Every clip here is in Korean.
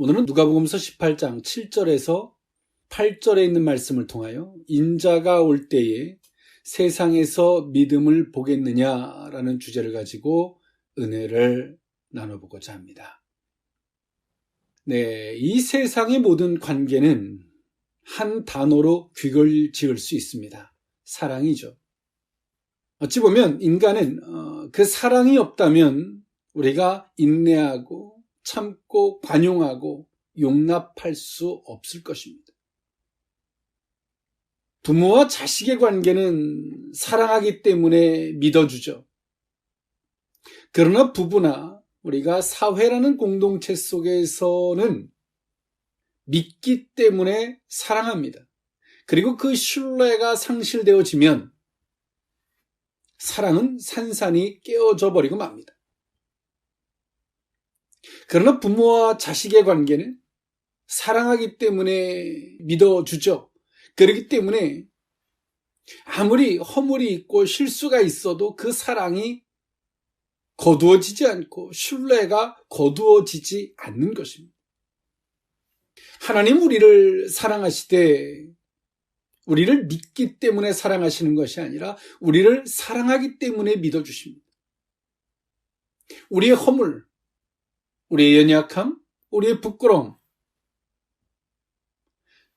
오늘은 누가복음서 18장 7절에서 8절에 있는 말씀을 통하여 인자가 올 때에 세상에서 믿음을 보겠느냐라는 주제를 가지고 은혜를 나눠보고자 합니다. 네, 이 세상의 모든 관계는 한 단어로 귀걸 지을 수 있습니다. 사랑이죠. 어찌 보면 인간은 그 사랑이 없다면 우리가 인내하고 참고 관용하고 용납할 수 없을 것입니다. 부모와 자식의 관계는 사랑하기 때문에 믿어주죠. 그러나 부부나 우리가 사회라는 공동체 속에서는 믿기 때문에 사랑합니다. 그리고 그 신뢰가 상실되어지면 사랑은 산산이 깨어져 버리고 맙니다. 그러나 부모와 자식의 관계는 사랑하기 때문에 믿어주죠. 그렇기 때문에 아무리 허물이 있고 실수가 있어도 그 사랑이 거두어지지 않고 신뢰가 거두어지지 않는 것입니다. 하나님 우리를 사랑하시되 우리를 믿기 때문에 사랑하시는 것이 아니라 우리를 사랑하기 때문에 믿어주십니다. 우리의 허물, 우리의 연약함, 우리의 부끄러움,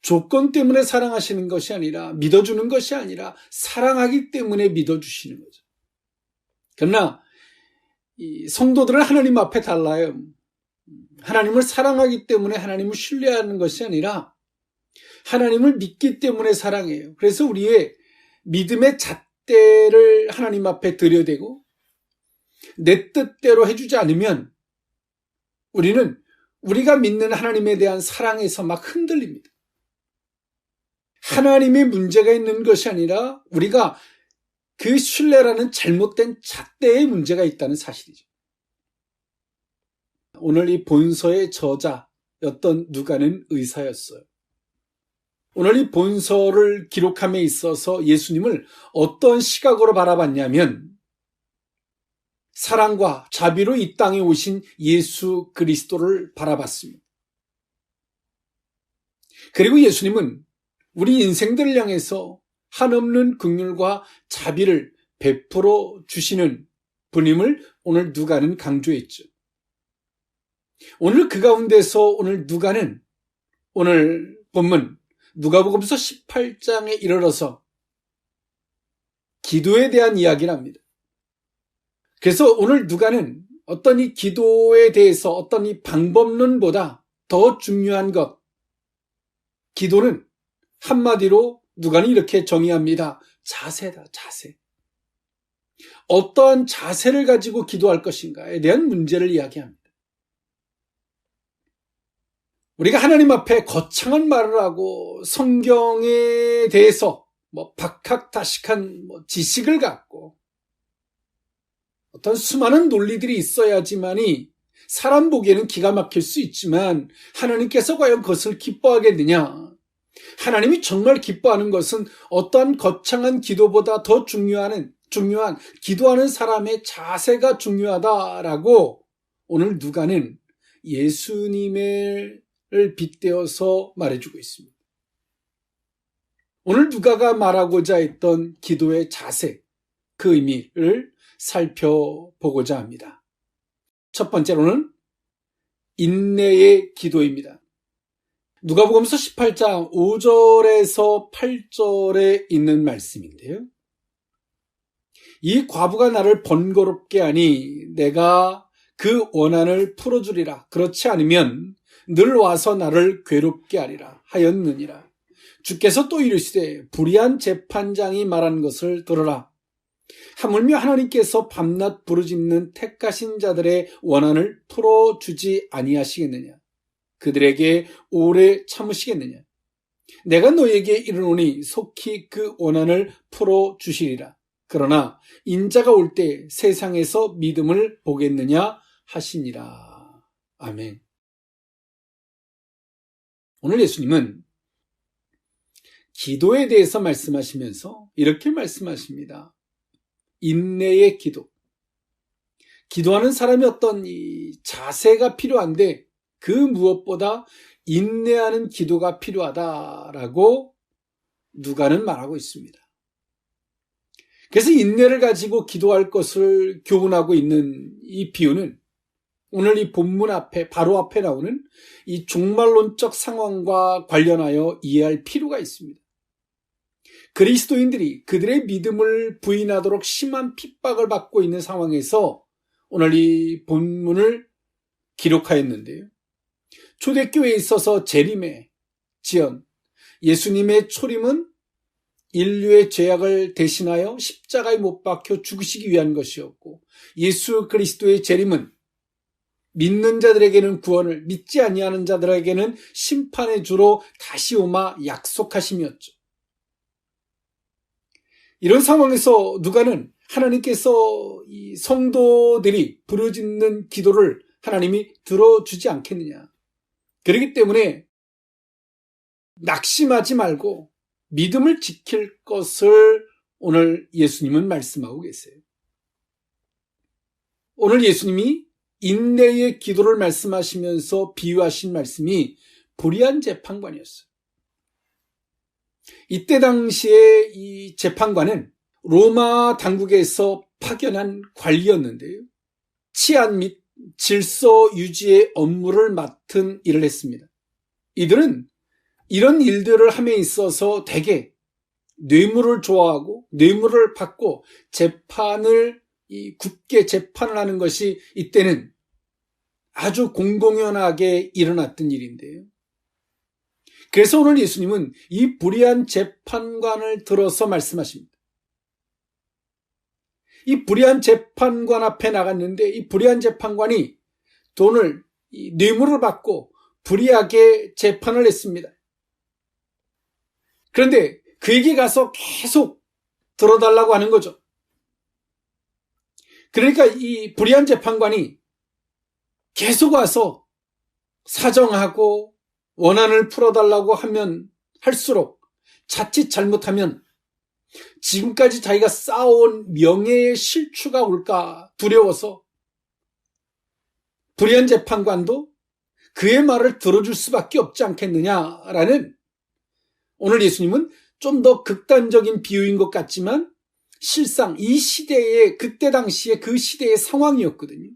조건 때문에 사랑하시는 것이 아니라 믿어주는 것이 아니라 사랑하기 때문에 믿어주시는 거죠. 그러나 이 성도들은 하나님 앞에 달라요. 하나님을 사랑하기 때문에 하나님을 신뢰하는 것이 아니라 하나님을 믿기 때문에 사랑해요. 그래서 우리의 믿음의 잣대를 하나님 앞에 들여대고 내 뜻대로 해주지 않으면 우리는 우리가 믿는 하나님에 대한 사랑에서 막 흔들립니다. 하나님의 문제가 있는 것이 아니라 우리가 그 신뢰라는 잘못된 잣대의 문제가 있다는 사실이죠. 오늘 이 본서의 저자였던 누가는 의사였어요. 오늘 이 본서를 기록함에 있어서 예수님을 어떤 시각으로 바라봤냐면 사랑과 자비로 이 땅에 오신 예수 그리스도를 바라봤습니다. 그리고 예수님은 우리 인생들을 향해서 한없는 긍휼과 자비를 베풀어 주시는 분임을 오늘 누가는 강조했죠. 오늘 그 가운데서 오늘 누가는 오늘 본문 누가복음서 18장에 이르러서 기도에 대한 이야기를 합니다. 그래서 오늘 누가는 어떤 이 기도에 대해서 어떤 이 방법론보다 더 중요한 것, 기도는 한마디로 누가는 이렇게 정의합니다. 자세다, 자세. 어떠한 자세를 가지고 기도할 것인가에 대한 문제를 이야기합니다. 우리가 하나님 앞에 거창한 말을 하고 성경에 대해서 박학다식한 지식을 갖고 어떤 수많은 논리들이 있어야지만이 사람 보기에는 기가 막힐 수 있지만 하나님께서 과연 그것을 기뻐하겠느냐? 하나님이 정말 기뻐하는 것은 어떠한 거창한 기도보다 더 중요한 기도하는 사람의 자세가 중요하다라고 오늘 누가는 예수님을 빗대어서 말해주고 있습니다. 오늘 누가가 말하고자 했던 기도의 자세, 그 의미를 살펴보고자 합니다. 첫 번째로는 인내의 기도입니다. 누가복음서 18장 5절에서 8절에 있는 말씀인데요. 이 과부가 나를 번거롭게 하니 내가 그 원한을 풀어주리라. 그렇지 않으면 늘 와서 나를 괴롭게 하리라 하였느니라. 주께서 또 이르시되 불의한 재판장이 말한 것을 들으라. 하물며 하나님께서 밤낮 부르짖는 택하신 자들의 원한을 풀어주지 아니하시겠느냐. 그들에게 오래 참으시겠느냐. 내가 너에게 이르노니 속히 그 원한을 풀어주시리라. 그러나 인자가 올 때 세상에서 믿음을 보겠느냐 하시니라. 아멘. 오늘 예수님은 기도에 대해서 말씀하시면서 이렇게 말씀하십니다. 인내의 기도. 기도하는 사람이 어떤 이 자세가 필요한데 그 무엇보다 인내하는 기도가 필요하다라고 누가는 말하고 있습니다. 그래서 인내를 가지고 기도할 것을 교훈하고 있는 이 비유는 오늘 이 본문 앞에 바로 앞에 나오는 이 종말론적 상황과 관련하여 이해할 필요가 있습니다. 그리스도인들이 그들의 믿음을 부인하도록 심한 핍박을 받고 있는 상황에서 오늘 이 본문을 기록하였는데요. 초대교회에 있어서 재림의 지연, 예수님의 초림은 인류의 죄악을 대신하여 십자가에 못 박혀 죽으시기 위한 것이었고, 예수 그리스도의 재림은 믿는 자들에게는 구원을, 믿지 아니하는 자들에게는 심판의 주로 다시 오마 약속하심이었죠. 이런 상황에서 누가는 하나님께서 이 성도들이 부르짖는 기도를 하나님이 들어주지 않겠느냐. 그렇기 때문에 낙심하지 말고 믿음을 지킬 것을 오늘 예수님은 말씀하고 계세요. 오늘 예수님이 인내의 기도를 말씀하시면서 비유하신 말씀이 불의한 재판관이었어요. 이때 당시에 이 재판관은 로마 당국에서 파견한 관리였는데요. 치안 및 질서 유지의 업무를 맡은 일을 했습니다. 이들은 이런 일들을 함에 있어서 대개 뇌물을 좋아하고 뇌물을 받고 재판을 굳게 재판을 하는 것이 이때는 아주 공공연하게 일어났던 일인데요. 그래서 오늘 예수님은 이 불의한 재판관을 들어서 말씀하십니다. 이 불의한 재판관 앞에 나갔는데 이 불의한 재판관이 돈을 뇌물을 받고 불의하게 재판을 했습니다. 그런데 그에게 가서 계속 들어달라고 하는 거죠. 그러니까 이 불의한 재판관이 계속 와서 사정하고 원한을 풀어달라고 하면 할수록 자칫 잘못하면 지금까지 자기가 쌓아온 명예의 실추가 올까 두려워서 불의한 재판관도 그의 말을 들어줄 수밖에 없지 않겠느냐라는, 오늘 예수님은 좀 더 극단적인 비유인 것 같지만 실상 이 시대의, 그때 당시에 그 시대의 상황이었거든요.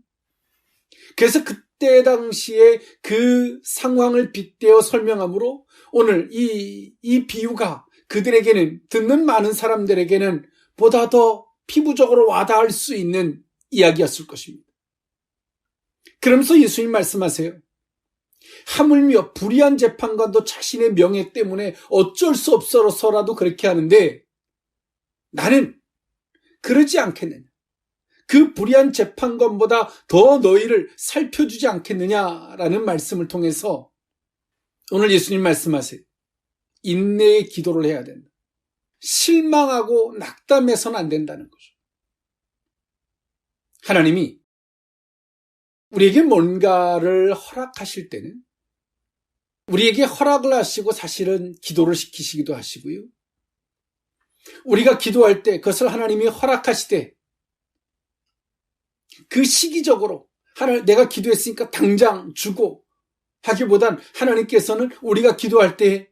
그래서 그때 당시에 그 상황을 빗대어 설명함으로 오늘 이 비유가 그들에게는, 듣는 많은 사람들에게는 보다 더 피부적으로 와닿을 수 있는 이야기였을 것입니다. 그러면서 예수님 말씀하세요. 하물며 불의한 재판관도 자신의 명예 때문에 어쩔 수 없어서라도 그렇게 하는데 나는 그러지 않겠느냐. 그 불의한 재판관보다 더 너희를 살펴주지 않겠느냐라는 말씀을 통해서 오늘 예수님 말씀하세요. 인내의 기도를 해야 된다. 실망하고 낙담해서는 안 된다는 거죠. 하나님이 우리에게 뭔가를 허락하실 때는 우리에게 허락을 하시고 사실은 기도를 시키시기도 하시고요. 우리가 기도할 때 그것을 하나님이 허락하시되 그 시기적으로 내가 기도했으니까 당장 주고 하기보단 하나님께서는 우리가 기도할 때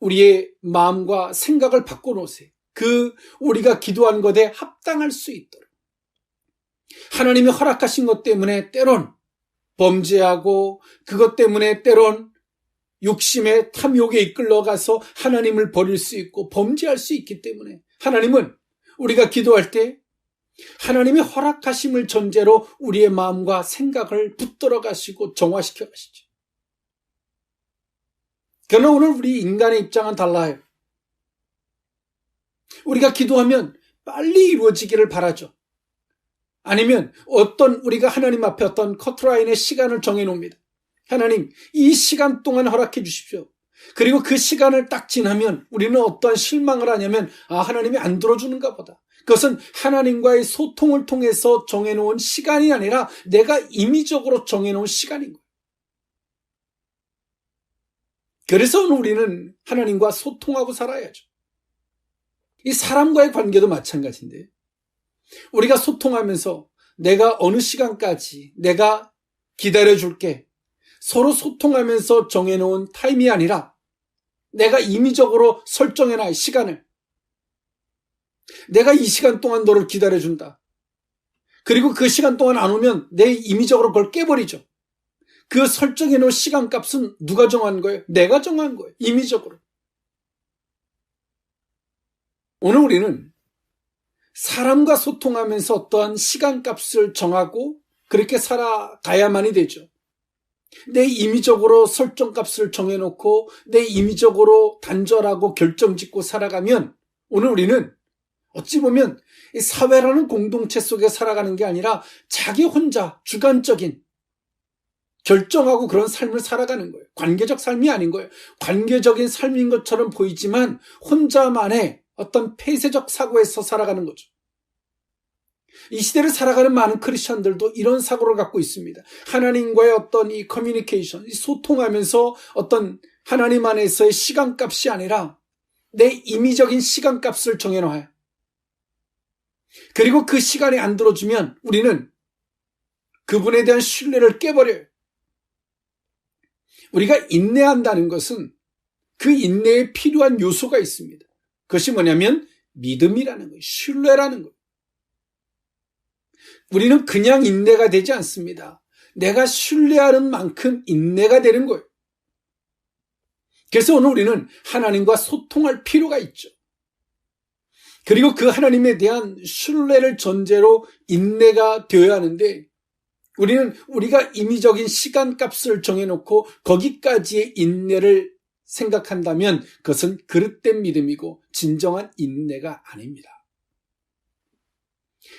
우리의 마음과 생각을 바꿔놓으세요. 그 우리가 기도한 것에 합당할 수 있도록. 하나님이 허락하신 것 때문에 때론 범죄하고 그것 때문에 때론 욕심에 탐욕에 이끌려가서 하나님을 버릴 수 있고 범죄할 수 있기 때문에 하나님은 우리가 기도할 때 하나님이 허락하심을 전제로 우리의 마음과 생각을 붙들어 가시고 정화시켜 가시죠. 그러나 오늘 우리 인간의 입장은 달라요. 우리가 기도하면 빨리 이루어지기를 바라죠. 아니면 우리가 하나님 앞에 어떤 커트라인의 시간을 정해놓습니다. 하나님, 이 시간 동안 허락해 주십시오. 그리고 그 시간을 딱 지나면 우리는 어떠한 실망을 하냐면 하나님이 안 들어주는가 보다. 그것은 하나님과의 소통을 통해서 정해놓은 시간이 아니라 내가 임의적으로 정해놓은 시간인 거예요. 그래서 우리는 하나님과 소통하고 살아야죠. 이 사람과의 관계도 마찬가지인데 우리가 소통하면서 내가 어느 시간까지 내가 기다려줄게. 서로 소통하면서 정해놓은 타임이 아니라 내가 임의적으로 설정해놔 시간을. 내가 이 시간 동안 너를 기다려준다. 그리고 그 시간 동안 안 오면 내 임의적으로 그걸 깨버리죠. 그 설정해놓은 시간값은 누가 정한 거예요? 내가 정한 거예요. 임의적으로. 오늘 우리는 사람과 소통하면서 어떠한 시간값을 정하고 그렇게 살아가야만이 되죠. 내 임의적으로 설정값을 정해놓고 내 임의적으로 단절하고 결정짓고 살아가면 오늘 우리는 어찌 보면 이 사회라는 공동체 속에 살아가는 게 아니라 자기 혼자 주관적인 결정하고 그런 삶을 살아가는 거예요. 관계적 삶이 아닌 거예요. 관계적인 삶인 것처럼 보이지만 혼자만의 어떤 폐쇄적 사고에서 살아가는 거죠. 이 시대를 살아가는 많은 크리스천들도 이런 사고를 갖고 있습니다. 하나님과의 어떤 이 커뮤니케이션, 이 소통하면서 어떤 하나님 안에서의 시간값이 아니라 내 임의적인 시간값을 정해놔요. 그리고 그 시간이 안 들어주면 우리는 그분에 대한 신뢰를 깨버려요. 우리가 인내한다는 것은 그 인내에 필요한 요소가 있습니다. 그것이 뭐냐면 믿음이라는 거예요. 신뢰라는 거예요. 우리는 그냥 인내가 되지 않습니다. 내가 신뢰하는 만큼 인내가 되는 거예요. 그래서 오늘 우리는 하나님과 소통할 필요가 있죠. 그리고 그 하나님에 대한 신뢰를 전제로 인내가 되어야 하는데 우리는 우리가 임의적인 시간값을 정해놓고 거기까지의 인내를 생각한다면 그것은 그릇된 믿음이고 진정한 인내가 아닙니다.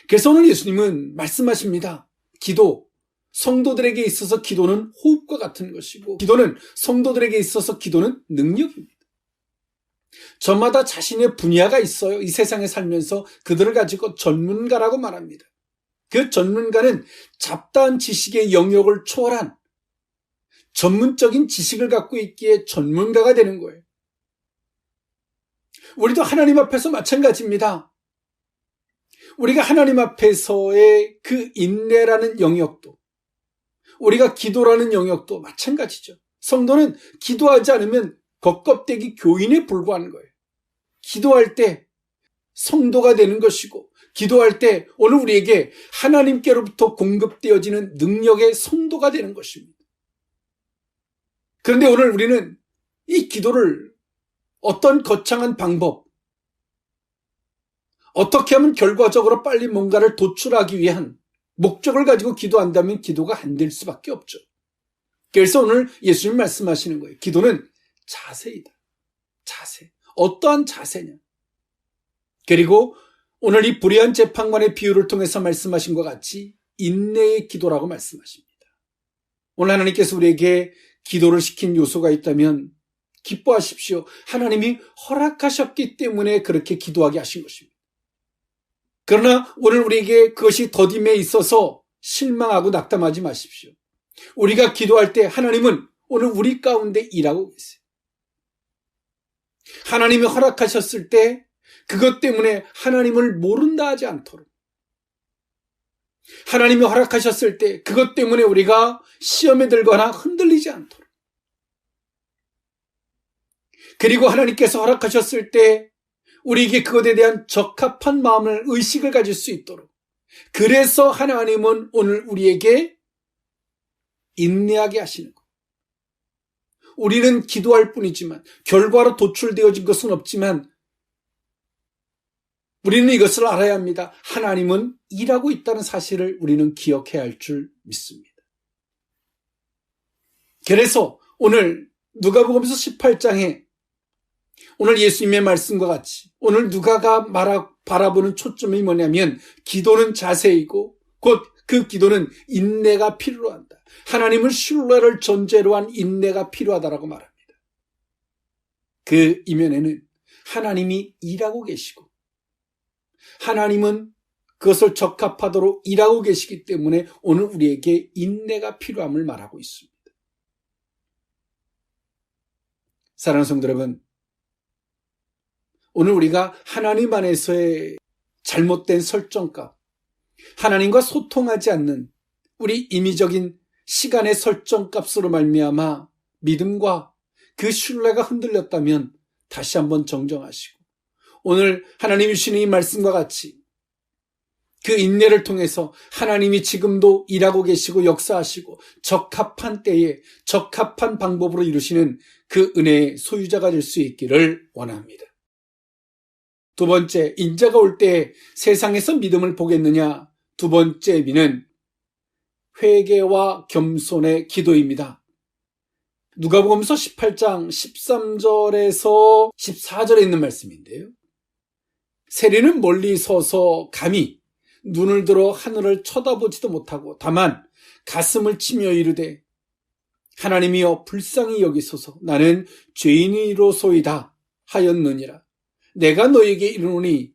그래서 오늘 예수님은 말씀하십니다. 기도, 성도들에게 있어서 기도는 호흡과 같은 것이고 기도는 성도들에게 있어서 기도는 능력입니다. 저마다 자신의 분야가 있어요. 이 세상에 살면서 그들을 가지고 전문가라고 말합니다. 그 전문가는 잡다한 지식의 영역을 초월한 전문적인 지식을 갖고 있기에 전문가가 되는 거예요. 우리도 하나님 앞에서 마찬가지입니다. 우리가 하나님 앞에서의 그 인내라는 영역도 우리가 기도라는 영역도 마찬가지죠. 성도는 기도하지 않으면 겉껍데기 교인에 불과한 거예요. 기도할 때 성도가 되는 것이고 기도할 때 오늘 우리에게 하나님께로부터 공급되어지는 능력의 성도가 되는 것입니다. 그런데 오늘 우리는 이 기도를 어떤 거창한 방법, 어떻게 하면 결과적으로 빨리 뭔가를 도출하기 위한 목적을 가지고 기도한다면 기도가 안 될 수밖에 없죠. 그래서 오늘 예수님 말씀하시는 거예요. 기도는 자세이다. 자세. 어떠한 자세냐. 그리고 오늘 이 불의한 재판관의 비유를 통해서 말씀하신 것 같이 인내의 기도라고 말씀하십니다. 오늘 하나님께서 우리에게 기도를 시킨 요소가 있다면 기뻐하십시오. 하나님이 허락하셨기 때문에 그렇게 기도하게 하신 것입니다. 그러나 오늘 우리에게 그것이 더딤에 있어서 실망하고 낙담하지 마십시오. 우리가 기도할 때 하나님은 오늘 우리 가운데 일하고 계세요. 하나님이 허락하셨을 때 그것 때문에 하나님을 모른다 하지 않도록, 하나님이 허락하셨을 때 그것 때문에 우리가 시험에 들거나 흔들리지 않도록, 그리고 하나님께서 허락하셨을 때 우리에게 그것에 대한 적합한 마음을, 의식을 가질 수 있도록, 그래서 하나님은 오늘 우리에게 인내하게 하시는 것. 우리는 기도할 뿐이지만 결과로 도출되어진 것은 없지만 우리는 이것을 알아야 합니다. 하나님은 일하고 있다는 사실을 우리는 기억해야 할 줄 믿습니다. 그래서 오늘 누가복음서 18장에 오늘 예수님의 말씀과 같이 오늘 누가가 바라보는 초점이 뭐냐면 기도는 자세이고 곧 그 기도는 인내가 필요로 한다. 하나님을 신뢰를 전제로 한 인내가 필요하다라고 말합니다. 그 이면에는 하나님이 일하고 계시고 하나님은 그것을 적합하도록 일하고 계시기 때문에 오늘 우리에게 인내가 필요함을 말하고 있습니다. 사랑하는 성도 여러분, 오늘 우리가 하나님 안에서의 잘못된 설정값, 하나님과 소통하지 않는 우리 임의적인 시간의 설정값으로 말미암아 믿음과 그 신뢰가 흔들렸다면 다시 한번 정정하시고, 오늘 하나님이 주시는 이 말씀과 같이 그 인내를 통해서 하나님이 지금도 일하고 계시고 역사하시고 적합한 때에 적합한 방법으로 이루시는 그 은혜의 소유자가 될 수 있기를 원합니다. 두 번째, 인자가 올 때 세상에서 믿음을 보겠느냐? 두 번째 의미는 회개와 겸손의 기도입니다. 누가복음서 18장 13절에서 14절에 있는 말씀인데요. 세리는 멀리 서서 감히 눈을 들어 하늘을 쳐다보지도 못하고 다만 가슴을 치며 이르되 하나님이여 불쌍히 여기소서 나는 죄인이로소이다 하였느니라. 내가 너에게 이르노니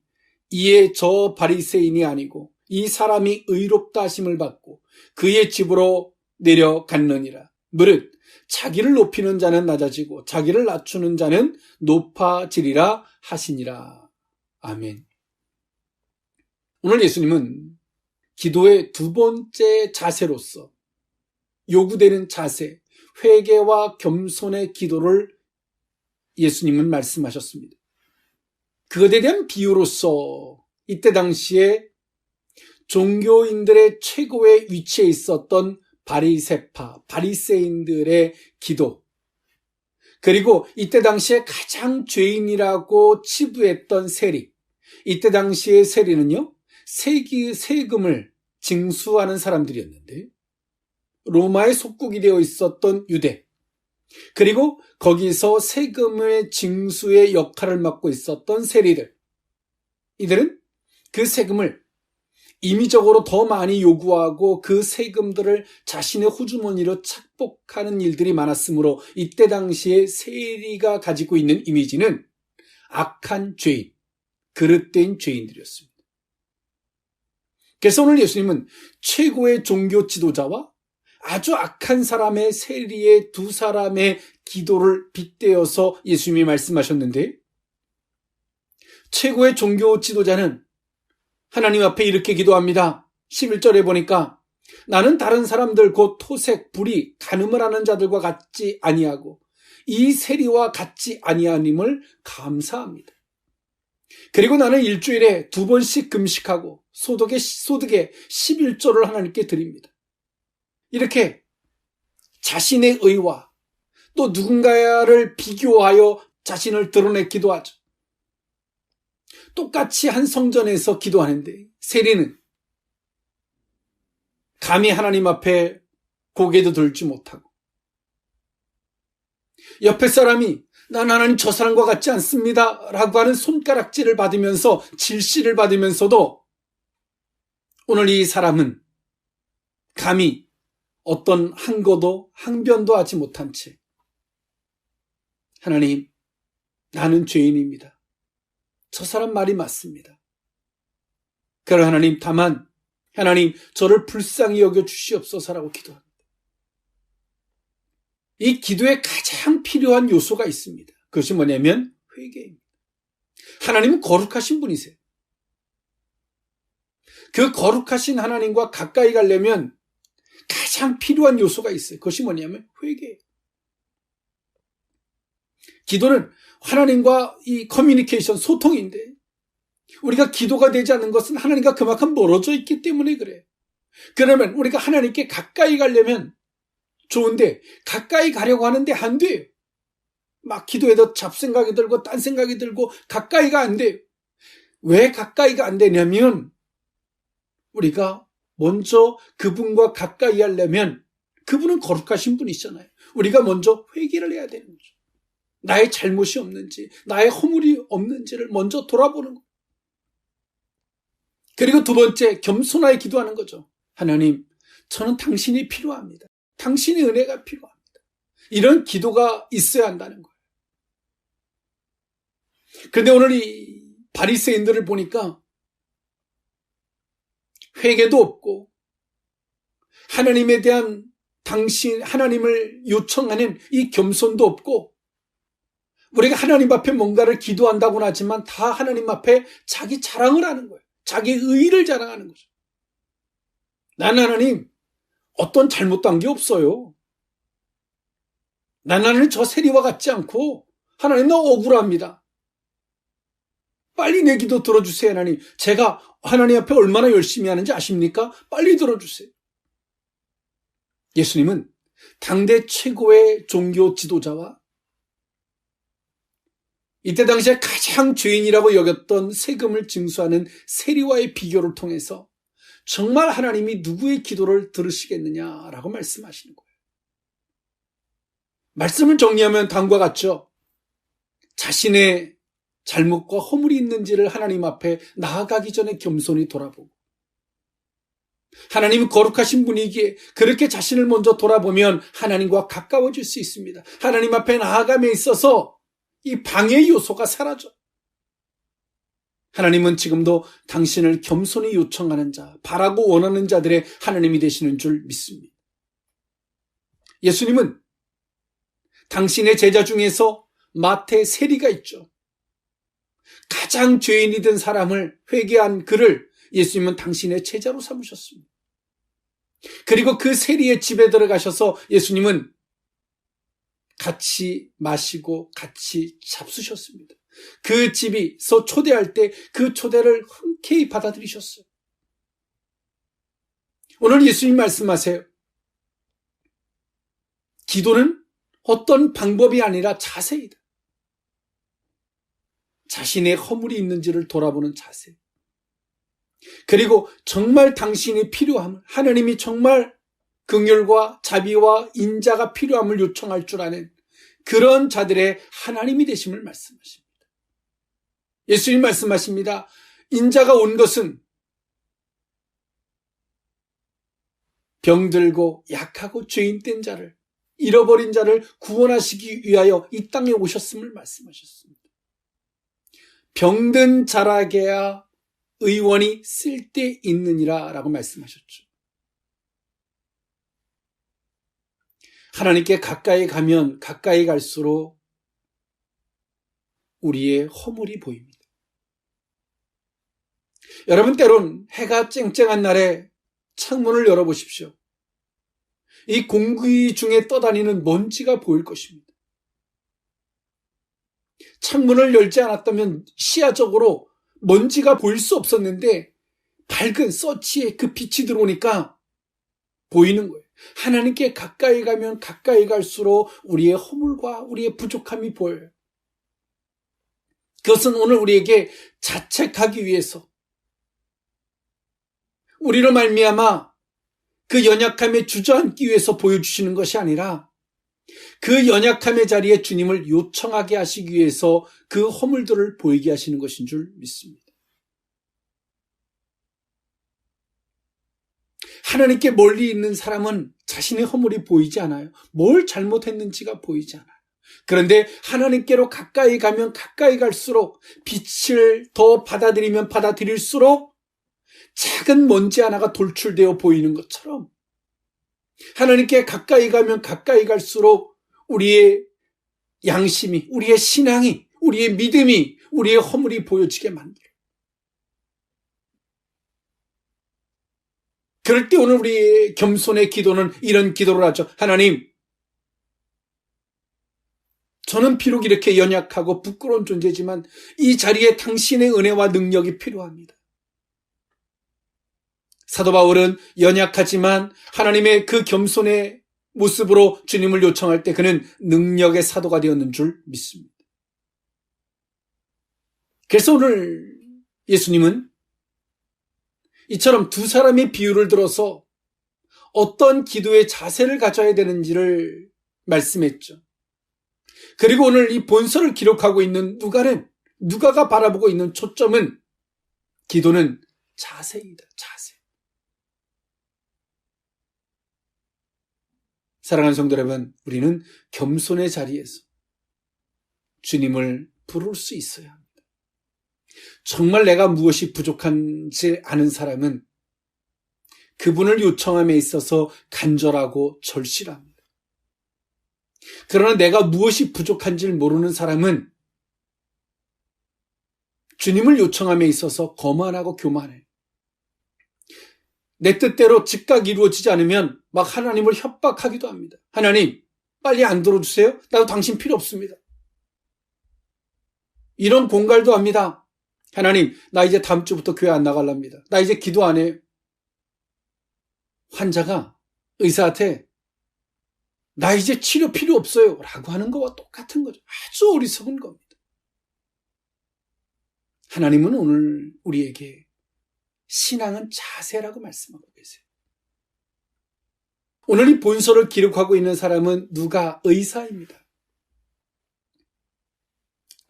이에 저 바리새인이 아니고 이 사람이 의롭다 하심을 받고 그의 집으로 내려갔느니라. 무릇 자기를 높이는 자는 낮아지고 자기를 낮추는 자는 높아지리라 하시니라. 아멘. 오늘 예수님은 기도의 두 번째 자세로서 요구되는 자세, 회개와 겸손의 기도를 예수님은 말씀하셨습니다. 그것에 대한 비유로서 이때 당시에 종교인들의 최고의 위치에 있었던 바리새파, 바리새인들의 기도, 그리고 이때 당시에 가장 죄인이라고 치부했던 세리, 이때 당시의 세리는요, 세금을 징수하는 사람들이었는데 로마의 속국이 되어 있었던 유대, 그리고 거기서 세금의 징수의 역할을 맡고 있었던 세리들, 이들은 그 세금을 임의적으로 더 많이 요구하고 그 세금들을 자신의 호주머니로 착복하는 일들이 많았으므로 이때 당시에 세리가 가지고 있는 이미지는 악한 죄인, 그릇된 죄인들이었습니다. 그래서 오늘 예수님은 최고의 종교 지도자와 아주 악한 사람의 세리의 두 사람의 기도를 빗대어서 예수님이 말씀하셨는데, 최고의 종교 지도자는 하나님 앞에 이렇게 기도합니다. 11절에 보니까 나는 다른 사람들 곧 토색, 불의, 간음을 하는 자들과 같지 아니하고 이 세리와 같지 아니하님을 감사합니다. 그리고 나는 일주일에 2번씩 금식하고 소득의 11조를 하나님께 드립니다. 이렇게 자신의 의와 또 누군가를 비교하여 자신을 드러내 기도하죠. 똑같이 한 성전에서 기도하는데 세리는 감히 하나님 앞에 고개도 들지 못하고, 옆에 사람이 난 하나님 저 사람과 같지 않습니다 라고 하는 손가락질을 받으면서 질시를 받으면서도 오늘 이 사람은 감히 어떤 항거도 항변도 하지 못한 채 하나님, 나는 죄인입니다. 저 사람 말이 맞습니다. 그러나 하나님, 다만 하나님 저를 불쌍히 여겨 주시옵소서라고 기도합니다. 이 기도에 가장 필요한 요소가 있습니다. 그것이 뭐냐면 회개입니다. 하나님은 거룩하신 분이세요. 그 거룩하신 하나님과 가까이 가려면 가장 필요한 요소가 있어요. 그것이 뭐냐면 회개예요. 기도는 하나님과 이 커뮤니케이션, 소통인데 우리가 기도가 되지 않는 것은 하나님과 그만큼 멀어져 있기 때문에 그래요. 그러면 우리가 하나님께 가까이 가려면 좋은데 가까이 가려고 하는데 안 돼요. 막 기도해도 잡생각이 들고 딴 생각이 들고 가까이가 안 돼요. 왜 가까이가 안 되냐면 우리가 먼저 그분과 가까이 하려면 그분은 거룩하신 분이시잖아요. 우리가 먼저 회개를 해야 되는 거죠. 나의 잘못이 없는지, 나의 허물이 없는지를 먼저 돌아보는 거예요. 그리고 두 번째, 겸손하게 기도하는 거죠. 하나님, 저는 당신이 필요합니다. 당신의 은혜가 필요합니다. 이런 기도가 있어야 한다는 거예요. 그런데 오늘 이 바리새인들을 보니까 회개도 없고 하나님에 대한 하나님을 요청하는 이 겸손도 없고, 우리가 하나님 앞에 뭔가를 기도한다고는 하지만 다 하나님 앞에 자기 자랑을 하는 거예요. 자기 의의를 자랑하는 거죠. 나는 하나님 어떤 잘못한 게 없어요. 나는 저 세리와 같지 않고 하나님 나 억울합니다. 빨리 내 기도 들어주세요. 하나님. 제가 하나님 앞에 얼마나 열심히 하는지 아십니까? 빨리 들어주세요. 예수님은 당대 최고의 종교 지도자와 이때 당시에 가장 죄인이라고 여겼던 세금을 징수하는 세리와의 비교를 통해서 정말 하나님이 누구의 기도를 들으시겠느냐라고 말씀하시는 거예요. 말씀을 정리하면 다음과 같죠. 자신의 잘못과 허물이 있는지를 하나님 앞에 나아가기 전에 겸손히 돌아보고, 하나님은 거룩하신 분이기에 그렇게 자신을 먼저 돌아보면 하나님과 가까워질 수 있습니다. 하나님 앞에 나아감에 있어서 이 방해 요소가 사라져. 하나님은 지금도 당신을 겸손히 요청하는 자, 바라고 원하는 자들의 하나님이 되시는 줄 믿습니다. 예수님은 당신의 제자 중에서 마태 세리가 있죠. 가장 죄인이 된 사람을 회개한 그를 예수님은 당신의 제자로 삼으셨습니다. 그리고 그 세리의 집에 들어가셔서 예수님은 같이 마시고 같이 잡수셨습니다. 그 집에서 초대할 때 그 초대를 흔쾌히 받아들이셨어요. 오늘 예수님 말씀하세요. 기도는 어떤 방법이 아니라 자세이다. 자신의 허물이 있는지를 돌아보는 자세. 그리고 정말 당신이 필요함을, 하나님이 정말 긍휼과 자비와 인자가 필요함을 요청할 줄 아는 그런 자들의 하나님이 되심을 말씀하십니다. 예수님 말씀하십니다. 인자가 온 것은 병들고 약하고 죄인된 자를, 잃어버린 자를 구원하시기 위하여 이 땅에 오셨음을 말씀하셨습니다. 병든 자라게야 의원이 쓸데 있느니라 라고 말씀하셨죠. 하나님께 가까이 가면 가까이 갈수록 우리의 허물이 보입니다. 여러분, 때론 해가 쨍쨍한 날에 창문을 열어보십시오. 이 공기 중에 떠다니는 먼지가 보일 것입니다. 창문을 열지 않았다면 시야적으로 먼지가 보일 수 없었는데 밝은 서치에 그 빛이 들어오니까 보이는 거예요. 하나님께 가까이 가면 가까이 갈수록 우리의 허물과 우리의 부족함이 보여요. 그것은 오늘 우리에게 자책하기 위해서, 우리로 말미암아 그 연약함에 주저앉기 위해서 보여주시는 것이 아니라 그 연약함의 자리에 주님을 요청하게 하시기 위해서 그 허물들을 보이게 하시는 것인 줄 믿습니다. 하나님께 멀리 있는 사람은 자신의 허물이 보이지 않아요. 뭘 잘못했는지가 보이지 않아요. 그런데 하나님께로 가까이 가면 가까이 갈수록, 빛을 더 받아들이면 받아들일수록 작은 먼지 하나가 돌출되어 보이는 것처럼, 하나님께 가까이 가면 가까이 갈수록 우리의 양심이, 우리의 신앙이, 우리의 믿음이, 우리의 허물이 보여지게 만들어요. 그럴 때 오늘 우리의 겸손의 기도는 이런 기도를 하죠. 하나님, 저는 비록 이렇게 연약하고 부끄러운 존재지만 이 자리에 당신의 은혜와 능력이 필요합니다. 사도 바울은 연약하지만 하나님의 그 겸손의 모습으로 주님을 요청할 때 그는 능력의 사도가 되었는 줄 믿습니다. 그래서 오늘 예수님은 이처럼 두 사람의 비유를 들어서 어떤 기도의 자세를 가져야 되는지를 말씀했죠. 그리고 오늘 이 본서를 기록하고 있는 누가가 바라보고 있는 초점은 기도는 자세이다. 자세. 사랑하는 성도 여러분, 우리는 겸손의 자리에서 주님을 부를 수 있어야 합니다. 정말 내가 무엇이 부족한지 아는 사람은 그분을 요청함에 있어서 간절하고 절실합니다. 그러나 내가 무엇이 부족한지를 모르는 사람은 주님을 요청함에 있어서 거만하고 교만해요. 내 뜻대로 즉각 이루어지지 않으면 막 하나님을 협박하기도 합니다. 하나님, 빨리 안 들어주세요? 나도 당신 필요 없습니다. 이런 공갈도 합니다. 하나님, 나 이제 다음 주부터 교회 안 나갈랍니다. 나 이제 기도 안 해요. 환자가 의사한테 나 이제 치료 필요 없어요 라고 하는 거와 똑같은 거죠. 아주 어리석은 겁니다. 하나님은 오늘 우리에게 신앙은 자세라고 말씀하고 계세요. 오늘 이 본서를 기록하고 있는 사람은 누가 의사입니다.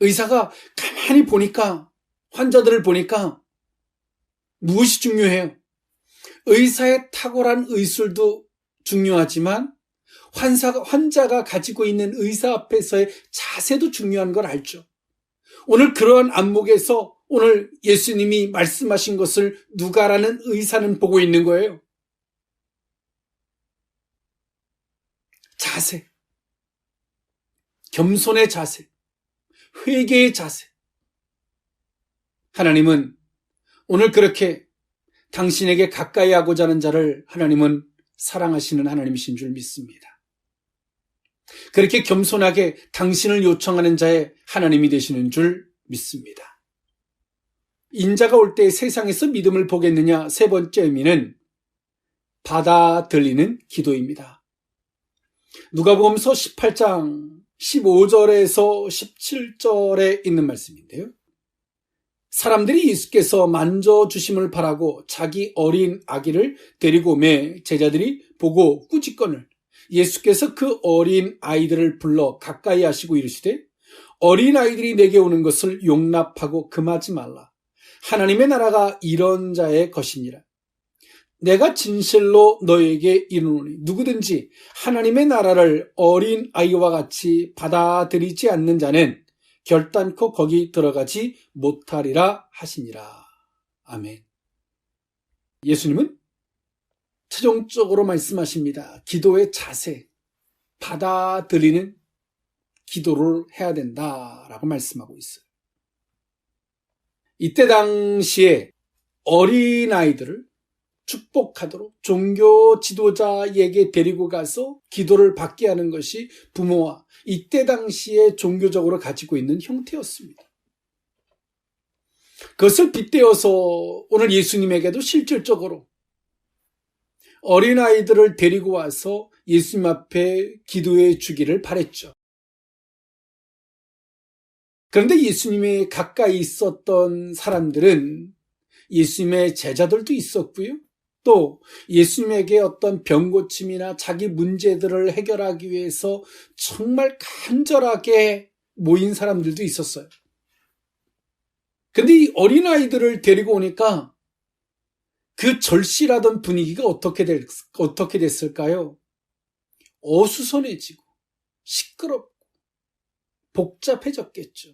의사가 가만히 보니까, 환자들을 보니까 무엇이 중요해요? 의사의 탁월한 의술도 중요하지만 환자가 가지고 있는 의사 앞에서의 자세도 중요한 걸 알죠. 오늘 그러한 안목에서 오늘 예수님이 말씀하신 것을 누가라는 의사는 보고 있는 거예요. 자세, 겸손의 자세, 회개의 자세. 하나님은 오늘 그렇게 당신에게 가까이 하고자 하는 자를 하나님은 사랑하시는 하나님이신 줄 믿습니다. 그렇게 겸손하게 당신을 요청하는 자의 하나님이 되시는 줄 믿습니다. 인자가 올 때 세상에서 믿음을 보겠느냐, 세 번째 의미는 받아들이는 기도입니다. 누가복음서 18장 15절에서 17절에 있는 말씀인데요. 사람들이 예수께서 만져주심을 바라고 자기 어린 아기를 데리고 오매 제자들이 보고 꾸짖거늘 예수께서 그 어린 아이들을 불러 가까이 하시고 이르시되 어린 아이들이 내게 오는 것을 용납하고 금하지 말라. 하나님의 나라가 이런 자의 것이니라. 내가 진실로 너에게 이르노니 누구든지 하나님의 나라를 어린 아이와 같이 받아들이지 않는 자는 결단코 거기 들어가지 못하리라 하시니라. 아멘. 예수님은 최종적으로 말씀하십니다. 기도의 자세, 받아들이는 기도를 해야 된다라고 말씀하고 있어요. 이때 당시에 어린아이들을 축복하도록 종교 지도자에게 데리고 가서 기도를 받게 하는 것이 부모와 이때 당시에 종교적으로 가지고 있는 형태였습니다. 그것을 빗대어서 오늘 예수님에게도 실질적으로 어린아이들을 데리고 와서 예수님 앞에 기도해 주기를 바랬죠. 그런데 예수님의 가까이 있었던 사람들은 예수님의 제자들도 있었고요. 또 예수님에게 어떤 병고침이나 자기 문제들을 해결하기 위해서 정말 간절하게 모인 사람들도 있었어요. 근데 이 어린아이들을 데리고 오니까 그 절실하던 분위기가 어떻게 됐을까요? 어수선해지고 시끄럽고 복잡해졌겠죠.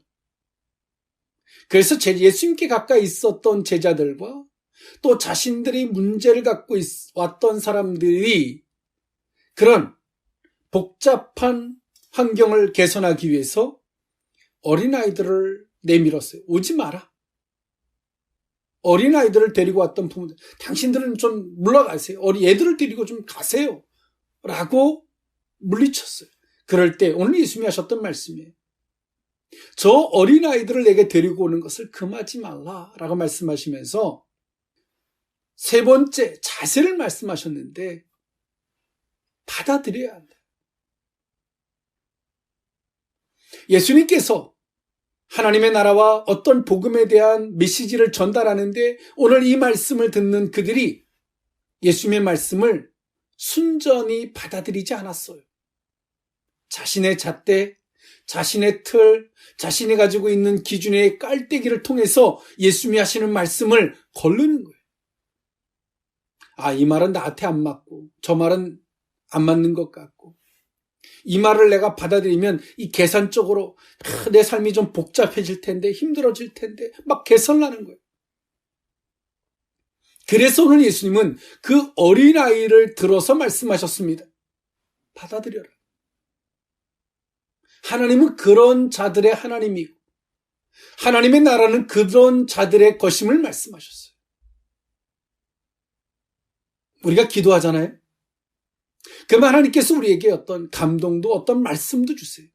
그래서 예수님께 가까이 있었던 제자들과 또 자신들이 문제를 갖고 왔던 사람들이 그런 복잡한 환경을 개선하기 위해서 어린아이들을 내밀었어요. 오지 마라. 어린아이들을 데리고 왔던 부모들, 당신들은 좀 물러가세요. 애들을 데리고 좀 가세요. 라고 물리쳤어요. 그럴 때 오늘 예수님이 하셨던 말씀이에요. 저 어린아이들을 내게 데리고 오는 것을 금하지 말라라고 말씀하시면서 세 번째 자세를 말씀하셨는데 받아들여야 한다. 예수님께서 하나님의 나라와 어떤 복음에 대한 메시지를 전달하는데 오늘 이 말씀을 듣는 그들이 예수님의 말씀을 순전히 받아들이지 않았어요. 자신의 잣대, 자신의 틀, 자신이 가지고 있는 기준의 깔때기를 통해서 예수님이 하시는 말씀을 거르는 거예요. 아, 이 말은 나한테 안 맞고 저 말은 안 맞는 것 같고 이 말을 내가 받아들이면 이 계산적으로 내 삶이 좀 복잡해질 텐데 힘들어질 텐데 막 개선하는 거예요. 그래서 오늘 예수님은 그 어린아이를 들어서 말씀하셨습니다. 받아들여라. 하나님은 그런 자들의 하나님이고 하나님의 나라는 그런 자들의 것임을 말씀하셨어요. 우리가 기도하잖아요. 그러면 하나님께서 우리에게 어떤 감동도 어떤 말씀도 주세요.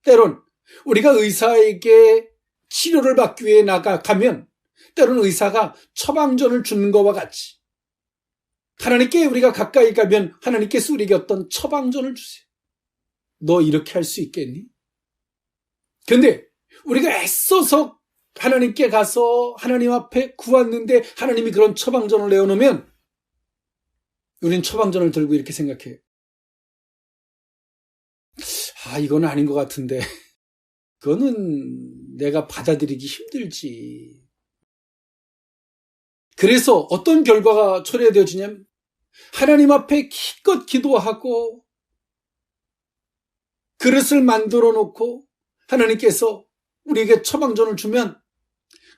때론 우리가 의사에게 치료를 받기 위해 나가면 때론 의사가 처방전을 주는 것과 같이 하나님께 우리가 가까이 가면 하나님께서 우리에게 어떤 처방전을 주세요. 너 이렇게 할 수 있겠니? 그런데 우리가 애써서 하나님께 가서 하나님 앞에 구했는데 하나님이 그런 처방전을 내어놓으면 우린 처방전을 들고 이렇게 생각해요. 이건 아닌 것 같은데 그거는 내가 받아들이기 힘들지. 그래서 어떤 결과가 초래되어지냐면 하나님 앞에 기껏 기도하고 그릇을 만들어 놓고 하나님께서 우리에게 처방전을 주면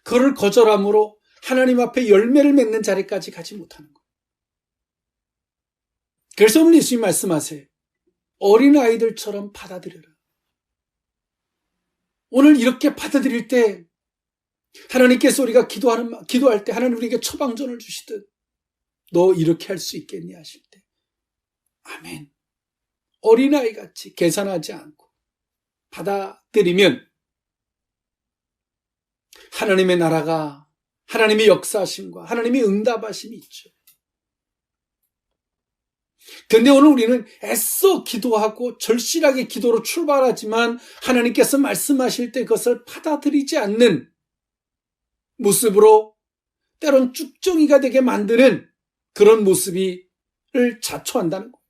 그를 거절함으로 하나님 앞에 열매를 맺는 자리까지 가지 못하는 거예요. 그래서 오늘 예수님 말씀하세요. 어린아이들처럼 받아들여라. 오늘 이렇게 받아들일 때 하나님께서 우리가 기도할 때 하나님 우리에게 처방전을 주시듯 너 이렇게 할 수 있겠니 하실 때 아멘. 어린아이같이 계산하지 않고 받아들이면 하나님의 나라가 하나님의 역사하심과 하나님의 응답하심이 있죠. 그런데 오늘 우리는 애써 기도하고 절실하게 기도로 출발하지만 하나님께서 말씀하실 때 그것을 받아들이지 않는 모습으로 때론 쭉정이가 되게 만드는 그런 모습을 자초한다는 거예요.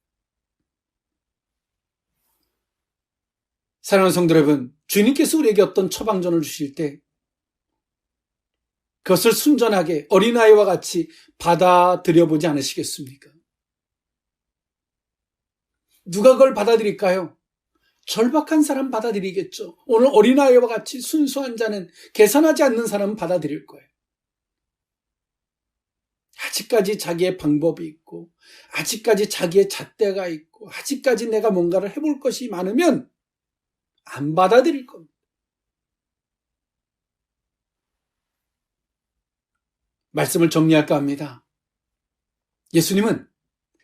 사랑하는 성도 여러분, 주님께서 우리에게 어떤 처방전을 주실 때 그것을 순전하게 어린아이와 같이 받아들여 보지 않으시겠습니까? 누가 그걸 받아들일까요? 절박한 사람 받아들이겠죠. 오늘 어린아이와 같이 순수한 자는 계산하지 않는 사람은 받아들일 거예요. 아직까지 자기의 방법이 있고 아직까지 자기의 잣대가 있고 아직까지 내가 뭔가를 해볼 것이 많으면 안 받아들일 겁니다. 말씀을 정리할까 합니다. 예수님은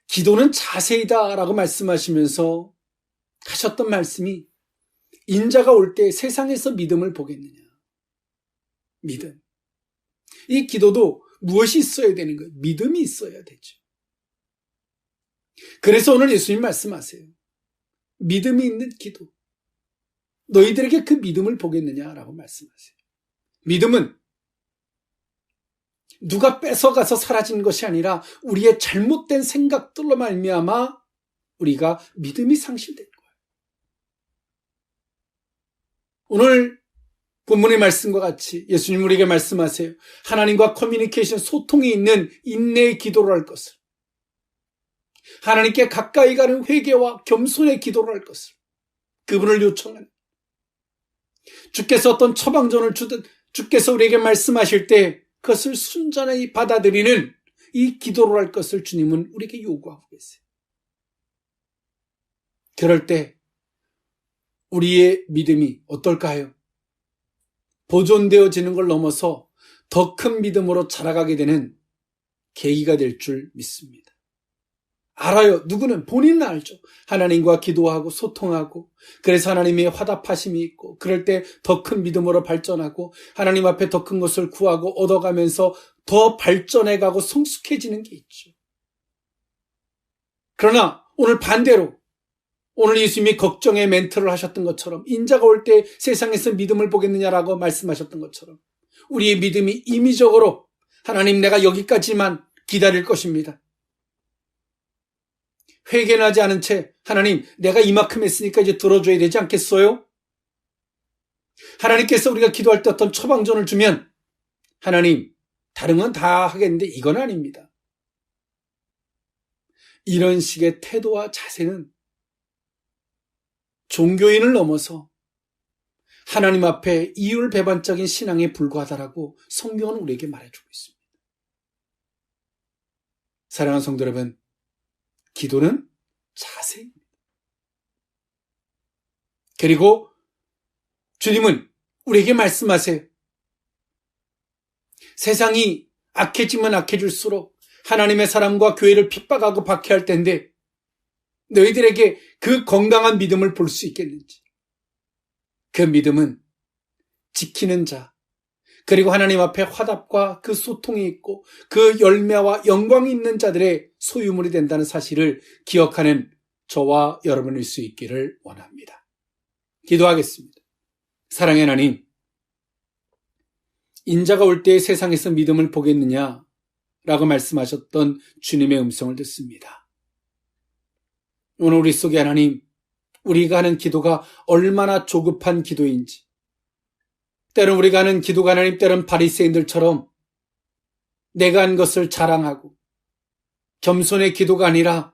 기도는 자세이다라고 말씀하시면서 하셨던 말씀이 인자가 올 때 세상에서 믿음을 보겠느냐. 믿음. 이 기도도 무엇이 있어야 되는 거예요? 믿음이 있어야 되죠. 그래서 오늘 예수님 말씀하세요. 믿음이 있는 기도. 너희들에게 그 믿음을 보겠느냐라고 말씀하세요. 믿음은 누가 뺏어가서 사라진 것이 아니라 우리의 잘못된 생각들로 말미암아 우리가 믿음이 상실된 거예요. 오늘 본문의 말씀과 같이 예수님 우리에게 말씀하세요. 하나님과 커뮤니케이션 소통이 있는 인내의 기도를 할 것을, 하나님께 가까이 가는 회개와 겸손의 기도를 할 것을 그분을 요청하는, 주께서 어떤 처방전을 주든 주께서 우리에게 말씀하실 때 그것을 순전히 받아들이는 이 기도를 할 것을 주님은 우리에게 요구하고 계세요. 그럴 때 우리의 믿음이 어떨까요? 보존되어지는 걸 넘어서 더 큰 믿음으로 자라가게 되는 계기가 될 줄 믿습니다. 알아요. 누구는 본인은 알죠. 하나님과 기도하고 소통하고 그래서 하나님의 화답하심이 있고 그럴 때 더 큰 믿음으로 발전하고 하나님 앞에 더 큰 것을 구하고 얻어가면서 더 발전해가고 성숙해지는 게 있죠. 그러나 오늘 반대로 오늘 예수님이 걱정의 멘트를 하셨던 것처럼 인자가 올 때 세상에서 믿음을 보겠느냐라고 말씀하셨던 것처럼 우리의 믿음이 임의적으로 하나님 내가 여기까지만 기다릴 것입니다. 회개하지 않은 채 하나님 내가 이만큼 했으니까 이제 들어줘야 되지 않겠어요? 하나님께서 우리가 기도할 때 어떤 처방전을 주면 하나님 다른 건 다 하겠는데 이건 아닙니다. 이런 식의 태도와 자세는 종교인을 넘어서 하나님 앞에 이율배반적인 신앙에 불과하다라고 성경은 우리에게 말해주고 있습니다. 사랑하는 성도 여러분, 기도는 자세입니다. 그리고 주님은 우리에게 말씀하세요. 세상이 악해지면 악해질수록 하나님의 사람과 교회를 핍박하고 박해할 텐데 너희들에게 그 건강한 믿음을 볼 수 있겠는지. 그 믿음은 지키는 자, 그리고 하나님 앞에 화답과 그 소통이 있고 그 열매와 영광이 있는 자들의 소유물이 된다는 사실을 기억하는 저와 여러분일 수 있기를 원합니다. 기도하겠습니다. 사랑의 하나님, 인자가 올 때에 세상에서 믿음을 보겠느냐 라고 말씀하셨던 주님의 음성을 듣습니다. 오늘 우리 속에 하나님, 우리가 하는 기도가 얼마나 조급한 기도인지, 때론 우리가 하는 기도가 하나님, 때론 바리새인들처럼 내가 한 것을 자랑하고 겸손의 기도가 아니라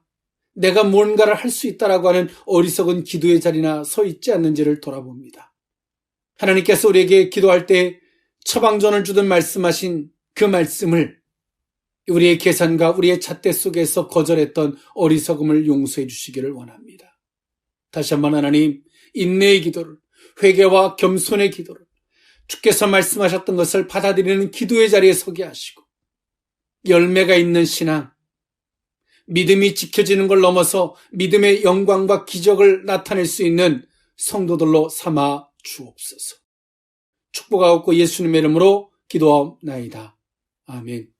내가 뭔가를 할 수 있다라고 하는 어리석은 기도의 자리나 서 있지 않는지를 돌아봅니다. 하나님께서 우리에게 기도할 때 처방전을 주듯 말씀하신 그 말씀을 우리의 계산과 우리의 잣대 속에서 거절했던 어리석음을 용서해 주시기를 원합니다. 다시 한번 하나님, 인내의 기도를, 회개와 겸손의 기도를, 주께서 말씀하셨던 것을 받아들이는 기도의 자리에 서게 하시고 열매가 있는 신앙, 믿음이 지켜지는 걸 넘어서 믿음의 영광과 기적을 나타낼 수 있는 성도들로 삼아 주옵소서. 축복하옵고 예수님의 이름으로 기도하옵나이다. 아멘.